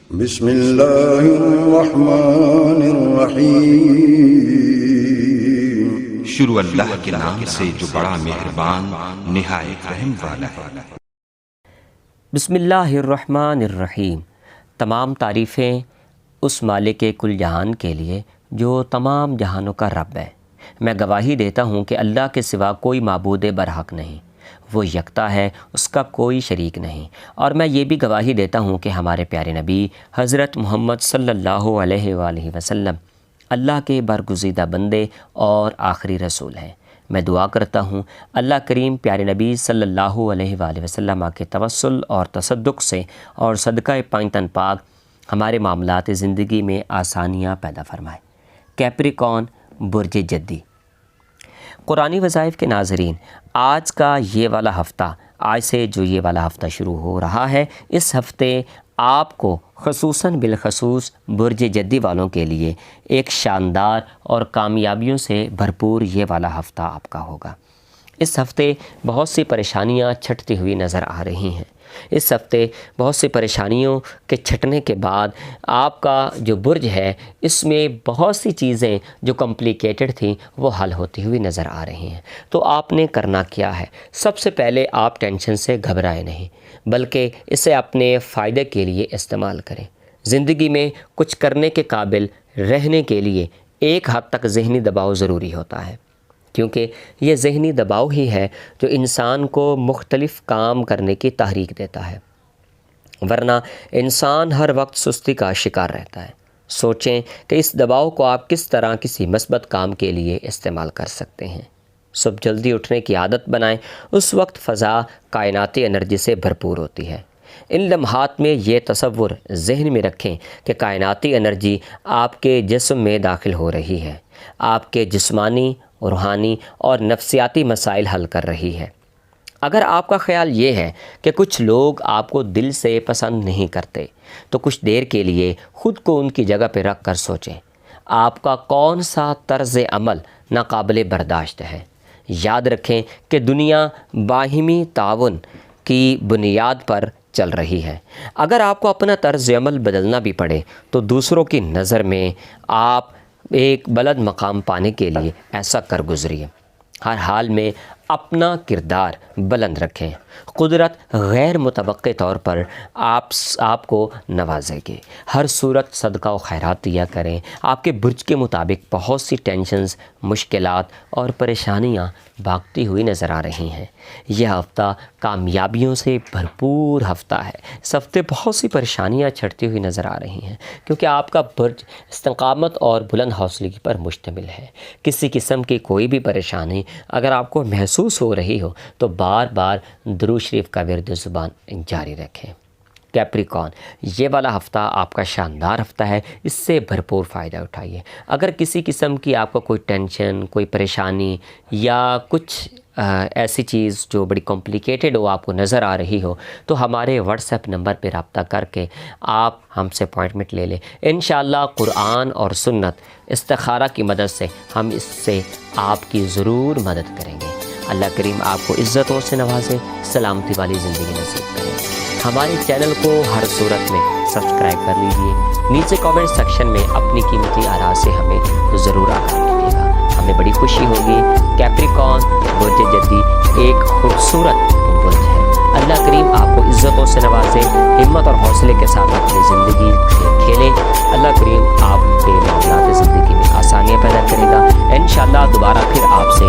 بسم اللہ الرحمن الرحیم۔ شروع اللہ کے نام سے جو بڑا مہربان نہایت رحم والا ہے۔ بسم اللہ الرحمن الرحیم۔ تمام تعریفیں اس مالک کل جہان کے لیے جو تمام جہانوں کا رب ہے۔ میں گواہی دیتا ہوں کہ اللہ کے سوا کوئی معبود برحق نہیں، وہ یکتا ہے، اس کا کوئی شریک نہیں، اور میں یہ بھی گواہی دیتا ہوں کہ ہمارے پیارے نبی حضرت محمد صلی اللہ علیہ وآلہ وسلم اللہ کے برگزیدہ بندے اور آخری رسول ہیں۔ میں دعا کرتا ہوں اللہ کریم پیارے نبی صلی اللہ علیہ وآلہ وسلم کے توسل اور تصدق سے اور صدقہ پائنتن پاک ہمارے معاملات زندگی میں آسانیاں پیدا فرمائے۔ کیپریکون برج جدی۔ قرآنی وظائف کے ناظرین، آج کا یہ والا ہفتہ، آج سے جو یہ والا ہفتہ شروع ہو رہا ہے، اس ہفتے آپ کو خصوصاً بالخصوص برج جدی والوں کے لیے ایک شاندار اور کامیابیوں سے بھرپور یہ والا ہفتہ آپ کا ہوگا۔ اس ہفتے بہت سی پریشانیاں چھٹتی ہوئی نظر آ رہی ہیں۔ اس ہفتے بہت سی پریشانیوں کے چھٹنے کے بعد آپ کا جو برج ہے اس میں بہت سی چیزیں جو کمپلیکیٹڈ تھیں وہ حل ہوتی ہوئی نظر آ رہی ہیں۔ تو آپ نے کرنا کیا ہے؟ سب سے پہلے آپ ٹینشن سے گھبرائیں نہیں، بلکہ اسے اپنے فائدے کے لیے استعمال کریں۔ زندگی میں کچھ کرنے کے قابل رہنے کے لیے ایک حد تک ذہنی دباؤ ضروری ہوتا ہے، کیونکہ یہ ذہنی دباؤ ہی ہے جو انسان کو مختلف کام کرنے کی تحریک دیتا ہے، ورنہ انسان ہر وقت سستی کا شکار رہتا ہے۔ سوچیں کہ اس دباؤ کو آپ کس طرح کسی مثبت کام کے لیے استعمال کر سکتے ہیں۔ صبح جلدی اٹھنے کی عادت بنائیں، اس وقت فضا کائناتی انرجی سے بھرپور ہوتی ہے۔ ان لمحات میں یہ تصور ذہن میں رکھیں کہ کائناتی انرجی آپ کے جسم میں داخل ہو رہی ہے، آپ کے جسمانی، روحانی اور نفسیاتی مسائل حل کر رہی ہے۔ اگر آپ کا خیال یہ ہے کہ کچھ لوگ آپ کو دل سے پسند نہیں کرتے، تو کچھ دیر کے لیے خود کو ان کی جگہ پہ رکھ کر سوچیں، آپ کا کون سا طرز عمل ناقابل برداشت ہے۔ یاد رکھیں کہ دنیا باہمی تعاون کی بنیاد پر چل رہی ہے۔ اگر آپ کو اپنا طرز عمل بدلنا بھی پڑے تو دوسروں کی نظر میں آپ ایک بلند مقام پانے کے لیے ایسا کر گزریے۔ ہر حال میں اپنا کردار بلند رکھیں۔ قدرت غیر متوقع طور پر آپ کو نوازے گی۔ ہر صورت صدقہ و خیرات دیا کریں۔ آپ کے برج کے مطابق بہت سی ٹینشنز، مشکلات اور پریشانیاں بھاگتی ہوئی نظر آ رہی ہیں۔ یہ ہفتہ کامیابیوں سے بھرپور ہفتہ ہے۔ اس ہفتے بہت سی پریشانیاں چھٹتی ہوئی نظر آ رہی ہیں، کیونکہ آپ کا برج استقامت اور بلند حوصلگی پر مشتمل ہے۔ کسی قسم کی کوئی بھی پریشانی اگر آپ کو محسوس ہو رہی ہو تو بار بار درود شریف کا ورد زبان جاری رکھیں۔ کیپریکون، یہ والا ہفتہ آپ کا شاندار ہفتہ ہے، اس سے بھرپور فائدہ اٹھائیے۔ اگر کسی قسم کی آپ کو کوئی ٹینشن، کوئی پریشانی یا کچھ ایسی چیز جو بڑی کمپلیکیٹڈ ہو آپ کو نظر آ رہی ہو، تو ہمارے واٹس ایپ نمبر پہ رابطہ کر کے آپ ہم سے اپوائنٹمنٹ لے لیں۔ انشاءاللہ قرآن اور سنت استخارہ کی مدد سے ہم اس سے آپ کی ضرور مدد کریں گے۔ اللہ کریم آپ کو عزتوں سے نوازے، سلامتی والی زندگی نصیب کرے۔ ہمارے چینل کو ہر صورت میں سبسکرائب کر لیجیے۔ نیچے کامنٹ سیکشن میں اپنی قیمتی آراء سے ہمیں ضرور آگاہ کیجیے گا، ہمیں بڑی خوشی ہوگی۔ کیپریکون برج جدی ایک خوبصورت برج ہے۔ اللہ کریم آپ کو عزتوں سے نوازے، ہمت اور حوصلے کے ساتھ اپنی زندگی کھیلیں۔ اللہ کریم آپ کے معاملات زندگی میں آسانیاں پیدا کرے گا۔ انشاءاللہ دوبارہ پھر آپ سے